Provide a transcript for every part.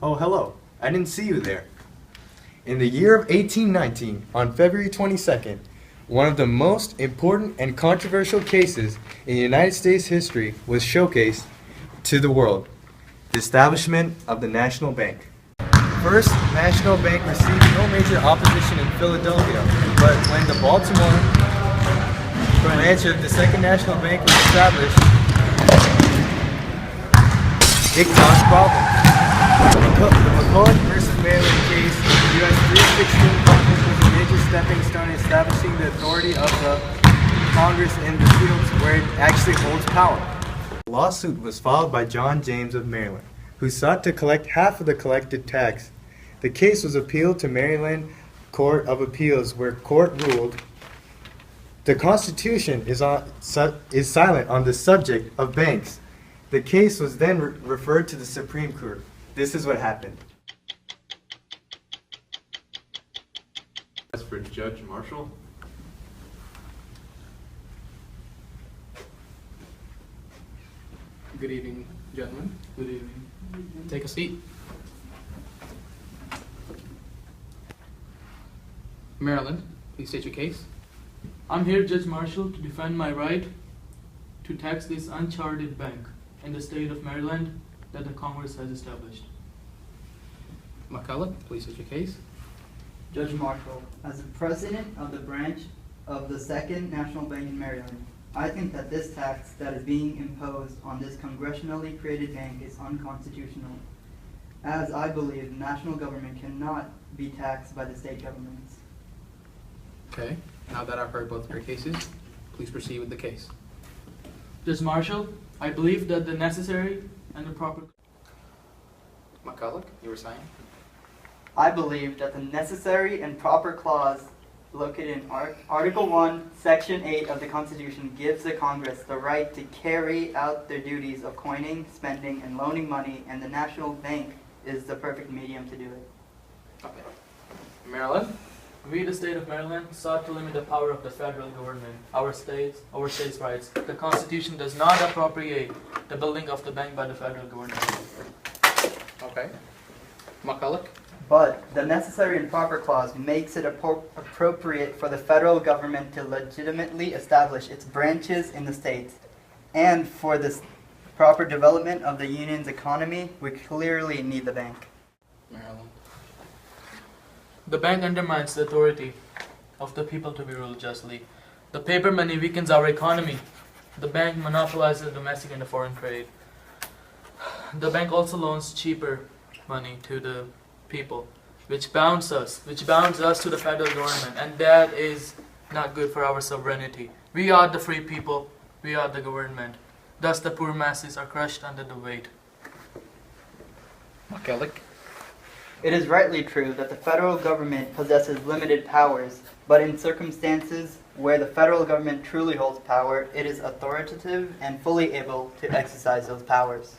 Oh, hello. I didn't see you there. In the year of 1819, on February 22nd, one of the most important and controversial cases in United States history was showcased to the world: the establishment of the National Bank. First National Bank received no major opposition in Philadelphia, but when the Baltimore branch of the Second National Bank was established, it caused problems. The McCulloch versus Maryland case, U.S. 316 conflict was a major stepping stone in establishing the authority of the Congress in the fields where it actually holds power. The lawsuit was filed by John James of Maryland, who sought to collect half of the collected tax. The case was appealed to Maryland Court of Appeals, where court ruled the Constitution is silent on the subject of banks. The case was then referred to the Supreme Court. This is what happened. As for Judge Marshall. Good evening, gentlemen. Good evening. Take a seat. Maryland, please state your case. I'm here, Judge Marshall, to defend my right to tax this uncharted bank in the state of Maryland that the Congress has established. McCulloch, please state your case. Judge Marshall, as the president of the branch of the Second National Bank in Maryland, I think that this tax that is being imposed on this congressionally created bank is unconstitutional, as I believe the national government cannot be taxed by the state governments. Okay, now that I've heard both of your cases, please proceed with the case. Judge Marshall, I believe that the necessary and the proper... McCulloch, you were saying? I believe that the necessary and proper clause located in Article 1, Section 8 of the Constitution gives the Congress the right to carry out their duties of coining, spending, and loaning money, and the National Bank is the perfect medium to do it. Okay. Maryland? We, the state of Maryland, sought to limit the power of the federal government, our state's rights. The Constitution does not appropriate the building of the bank by the federal government. Okay. McCulloch? But the necessary and proper clause makes it appropriate for the federal government to legitimately establish its branches in the states. And for the proper development of the union's economy, we clearly need the bank. Maryland. The bank undermines the authority of the people to be ruled justly. The paper money weakens our economy. The bank monopolizes the domestic and the foreign trade. The bank also loans cheaper money to the people, which bounds us to the federal government, and that is not good for our sovereignty. We are the free people, we are the government. Thus the poor masses are crushed under the weight. McCulloch? It is rightly true that the federal government possesses limited powers, but in circumstances where the federal government truly holds power, it is authoritative and fully able to exercise those powers.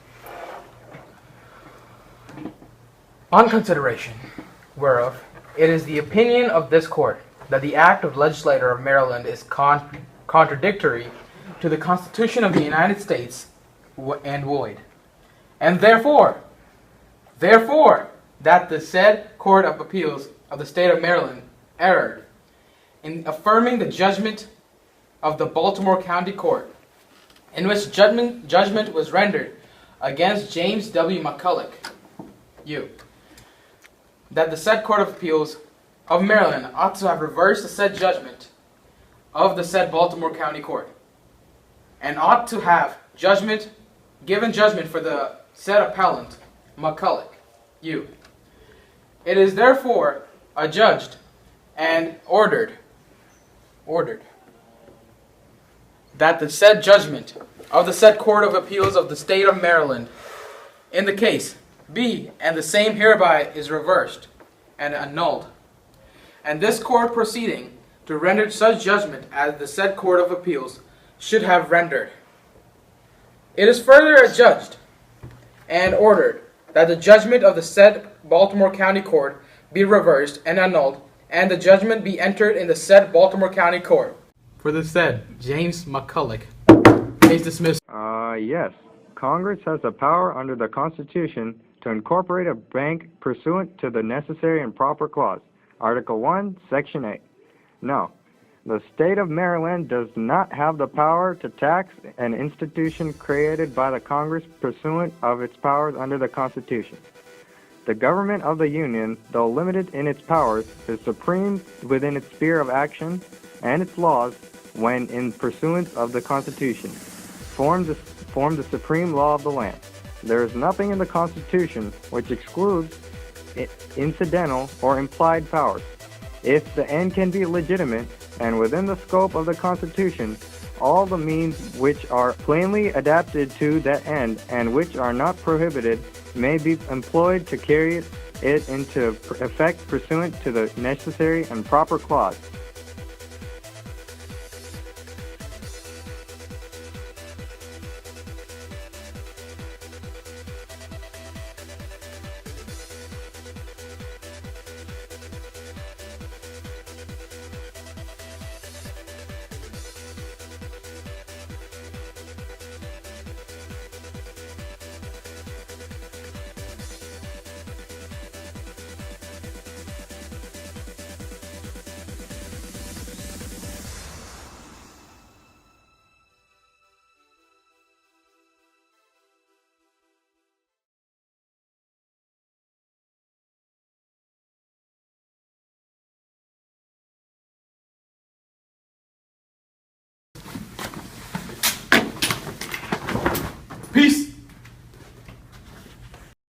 On consideration whereof, it is the opinion of this court that the act of legislature of Maryland is contradictory to the Constitution of the United States and void. And therefore, that the said Court of Appeals of the State of Maryland erred in affirming the judgment of the Baltimore County Court, in which judgment was rendered against James W. McCulloch, that the said Court of Appeals of Maryland ought to have reversed the said judgment of the said Baltimore County Court, and ought to have given judgment for the said appellant, McCulloch, It is therefore adjudged and ordered that the said judgment of the said Court of Appeals of the State of Maryland in the case be, and the same hereby is reversed and annulled, and this court proceeding to render such judgment as the said Court of Appeals should have rendered. It is further adjudged and ordered that the judgment of the said Baltimore County Court be reversed and annulled, and the judgment be entered in the said Baltimore County Court. For the said James McCulloch, Case dismissed. Yes. Congress has the power under the Constitution to incorporate a bank pursuant to the necessary and proper clause. Article 1, Section 8. No. The state of Maryland does not have the power to tax an institution created by the Congress pursuant of its powers under the Constitution. The government of the Union, though limited in its powers, is supreme within its sphere of action, and its laws, when in pursuance of the Constitution, form the supreme law of the land. There is nothing in the Constitution which excludes incidental or implied powers. If the end can be legitimate, and within the scope of the Constitution, all the means which are plainly adapted to that end, and which are not prohibited, may be employed to carry it into effect pursuant to the necessary and proper clause.